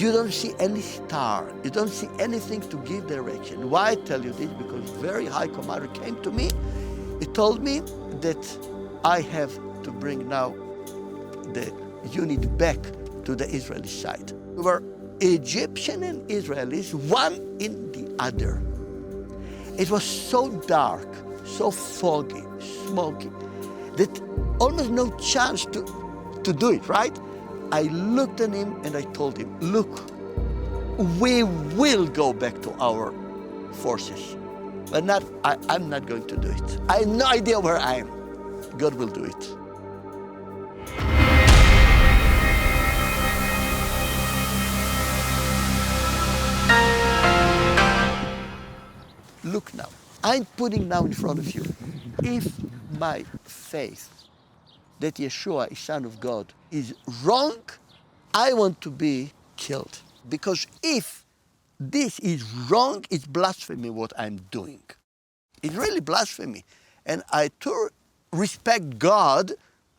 You don't see any star. You don't see anything to give direction. Why I tell you this? Because very high commander came to me. He told me that I have to bring now the unit back to the Israeli side. We were Egyptian and Israelis, one in the other. It was so dark, so foggy, smoky, that almost no chance to do it, right? I looked at him and I told him, look, we will go back to our forces, but I'm not going to do it. I have no idea where I am. God will do it. Look now, I'm putting now in front of you, if my faith that Yeshua is Son of God is wrong, I want to be killed. Because if this is wrong, it's blasphemy what I'm doing. It's really blasphemy. And I too respect God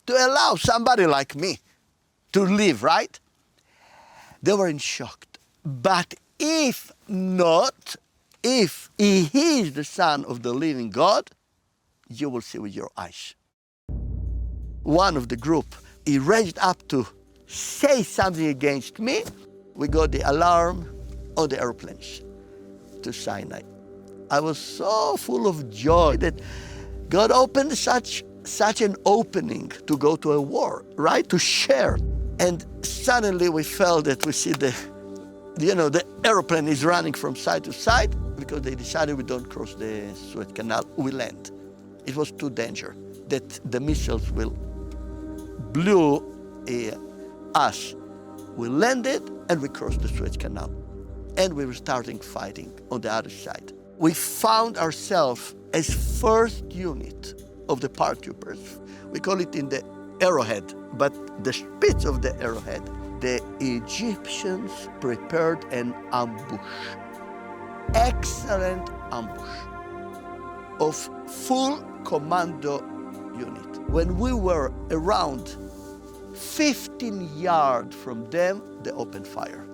to allow somebody like me to live, right? They were in shock. But if not, if he is the Son of the living God, you will see with your eyes. One of the group, he raised up to say something against me. We got the alarm on the airplanes to Sinai. I was so full of joy that God opened such an opening to go to a war, right? To share. And suddenly we felt that we see the airplane is running from side to side because they decided we don't cross the Suez Canal, we land. It was too dangerous that the missiles will blew us. We landed and we crossed the Suez Canal. And we were starting fighting on the other side. We found ourselves as first unit of the paratroopers. We call it in the arrowhead, but the spits of the arrowhead. The Egyptians prepared an ambush, excellent ambush of full commando unit. When we were around 15 yards from them, they opened fire.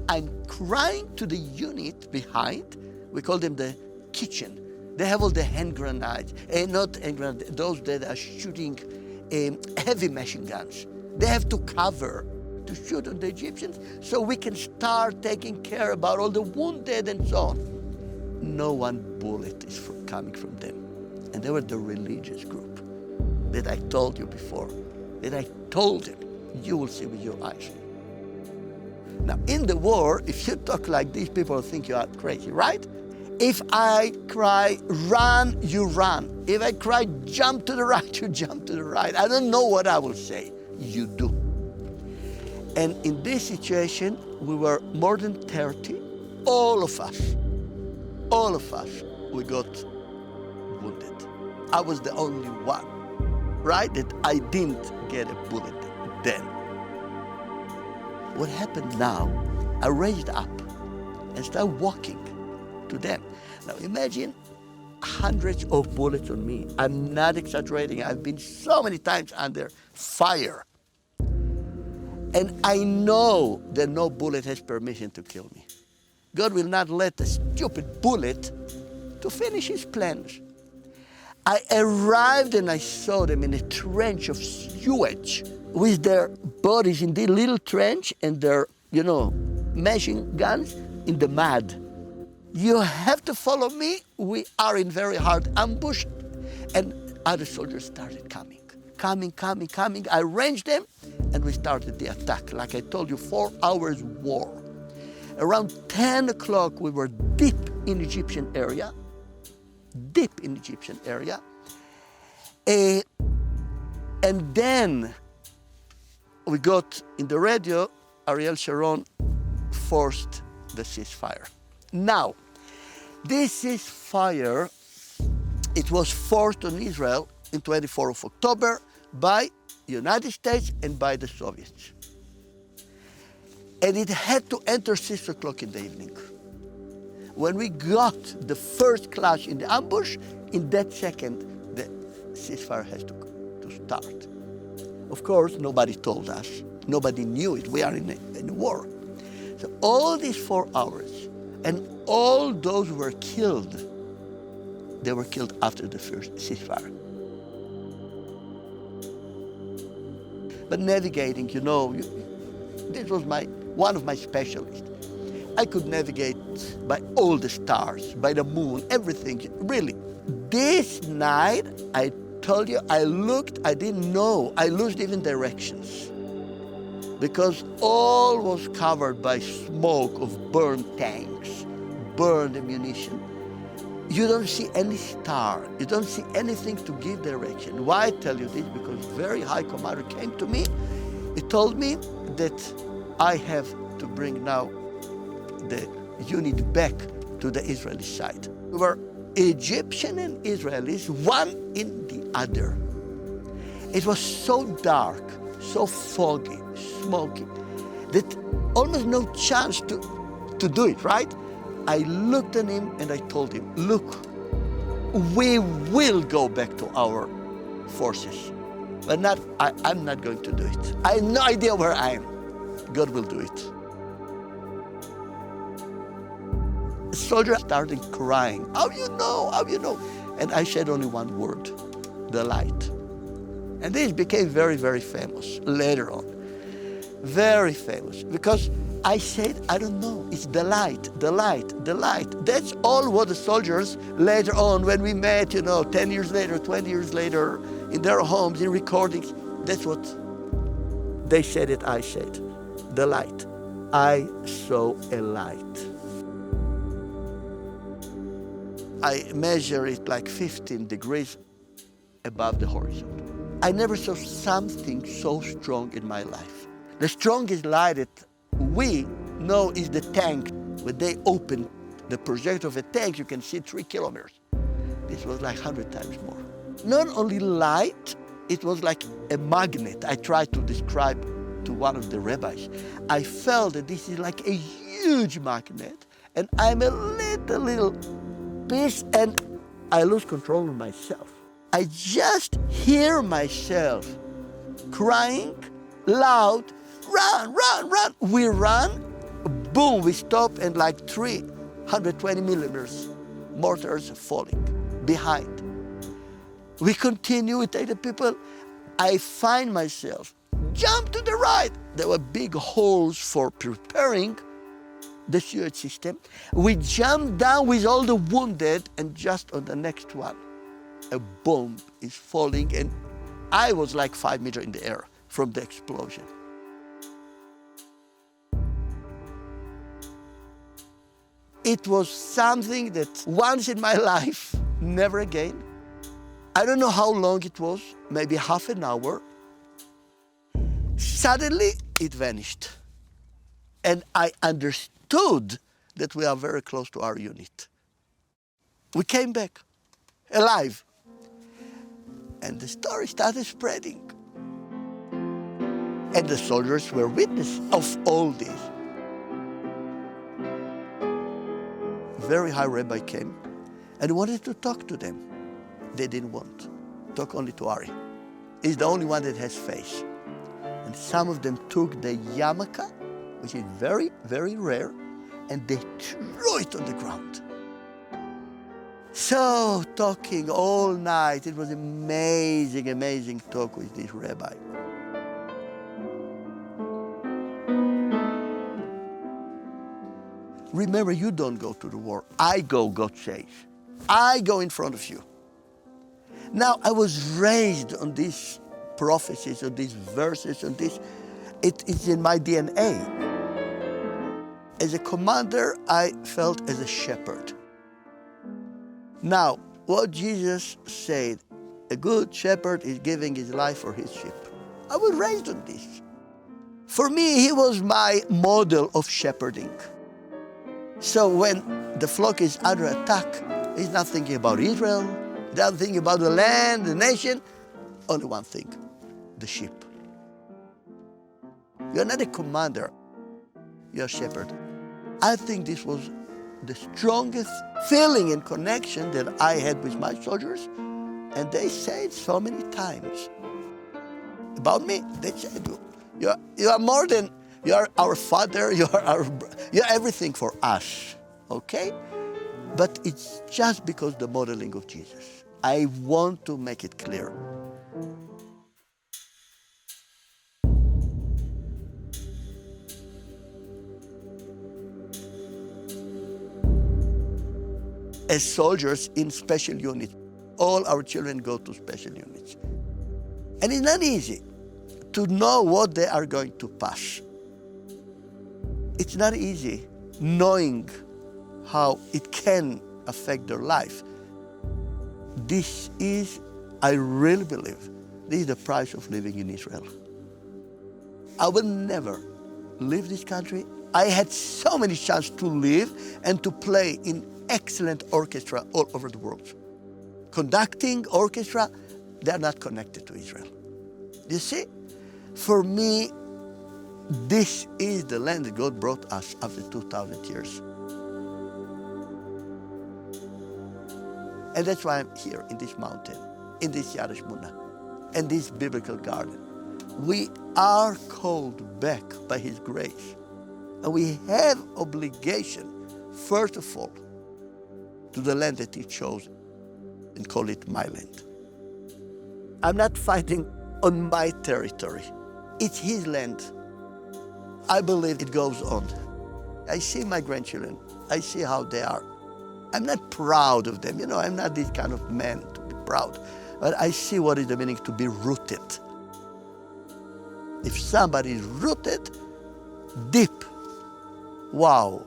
I'm crying to the unit behind. We call them the kitchen. They have all the hand grenades, not hand grenades, those that are shooting heavy machine guns. They have to cover to shoot on the Egyptians so we can start taking care about all the wounded and so on. No one bullet is coming from them. And they were the religious group that I told you before, that I told them, you will see with your eyes. Now, in the war, if you talk like this, people think you are crazy, right? If I cry, run, you run. If I cry, jump to the right, you jump to the right. I don't know what I will say. You do. And in this situation, we were more than 30. All of us, we got wounded. I was the only one, right, that I didn't get a bullet then. What happened now, I raised up and started walking to them. Now imagine hundreds of bullets on me. I'm not exaggerating. I've been so many times under fire. And I know that no bullet has permission to kill me. God will not let a stupid bullet to finish his plans. I arrived and I saw them in a trench of sewage with their bodies in the little trench and their, machine guns in the mud. You have to follow me. We are in very hard ambush. And other soldiers started coming. I ranged them and we started the attack. Like I told you, 4 hours war. Around 10 o'clock, we were deep in Egyptian area. And then we got in the radio, Ariel Sharon forced the ceasefire. Now, this ceasefire, it was forced on Israel in 24th of October by United States and by the Soviets. And it had to enter 6 o'clock in the evening. When we got the first clash in the ambush, in that second, the ceasefire has to start. Of course, nobody told us. Nobody knew it. We are in a war. So all these 4 hours, and all those who were killed, they were killed after the first ceasefire. But navigating, this was one of my specialties. I could navigate by all the stars, by the moon, everything, really. This night, I told you, I looked, I didn't know, I lost even directions. Because all was covered by smoke of burned tanks, burned ammunition. You don't see any star, you don't see anything to give direction. Why I tell you this? Because very high commander came to me. He told me that I have to bring now the unit back to the Israeli side. We were Egyptian and Israelis, one in the other. It was so dark, so foggy, smoky, that almost no chance to do it, right? I looked at him and I told him, look, we will go back to our forces, but I'm not going to do it. I have no idea where I am. God will do it. The soldier started crying, how you know? And I said only one word, the light. And this became very, very famous later on. Very famous, because I said, I don't know, it's the light, the light, the light. That's all what the soldiers later on, when we met, 10 years later, 20 years later, in their homes, in recordings, that's what they said it, I said, the light. I saw a light. I measure it like 15 degrees above the horizon. I never saw something so strong in my life. The strongest light that we know is the tank. When they open the projector of a tank, you can see 3 kilometers. This was like 100 times more. Not only light, it was like a magnet. I tried to describe to one of the rabbis. I felt that this is like a huge magnet, and I'm a little piece, and I lose control of myself. I just hear myself crying loud, run, run, run. We run, boom, we stop, and like 320 millimeters mortars falling behind. We continue, we take the people. I find myself, jump to the right. There were big holes for preparing the sewage system. We jumped down with all the wounded, and just on the next one, a bomb is falling, and I was like 5 meters in the air from the explosion. It was something that once in my life, never again. I don't know how long it was, maybe half an hour. Suddenly, it vanished. And I understood that we are very close to our unit. We came back, alive. And the story started spreading. And the soldiers were witnesses of all this. Very high rabbi came and wanted to talk to them. They didn't want. Talk only to Arye. He's the only one that has faith. And some of them took the yarmulke, which is very, very rare, and they threw it on the ground. So, talking all night, it was amazing, amazing talk with this rabbi. Remember, you don't go to the war. I go, God says. I go in front of you. Now, I was raised on these prophecies, on these verses, on this. It is in my DNA. As a commander, I felt as a shepherd. Now, what Jesus said, a good shepherd is giving his life for his sheep. I was raised on this. For me, he was my model of shepherding. So when the flock is under attack, he's not thinking about Israel, he's not thinking about the land, the nation. Only one thing, the sheep. You're not a commander, you're a shepherd. I think this was the strongest feeling and connection that I had with my soldiers, and they said so many times about me. They said, you are more than You're our father, you're everything for us, okay? But it's just because the modeling of Jesus. I want to make it clear. As soldiers in special units, all our children go to special units. And it's not easy to know what they are going to pass. It's not easy knowing how it can affect their life. This is, I really believe, this is the price of living in Israel. I will never leave this country. I had so many chances to live and to play in excellent orchestra all over the world. Conducting orchestra, they are not connected to Israel. You see, for me, this is the land that God brought us after 2,000 years. And that's why I'm here in this mountain, in this Yad Shmona, and this biblical garden. We are called back by His grace. And we have obligation, first of all, to the land that He chose and call it my land. I'm not fighting on my territory. It's His land. I believe it goes on. I see my grandchildren. I see how they are. I'm not proud of them. I'm not this kind of man to be proud. But I see what is the meaning to be rooted. If somebody is rooted, deep, wow.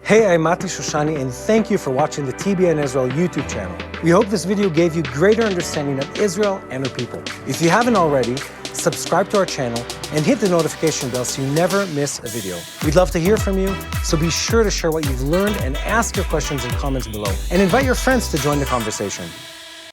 Hey, I'm Mati Shoshani, and thank you for watching the TBN Israel YouTube channel. We hope this video gave you greater understanding of Israel and her people. If you haven't already, subscribe to our channel and hit the notification bell so you never miss a video. We'd love to hear from you, so be sure to share what you've learned and ask your questions and comments below. And invite your friends to join the conversation.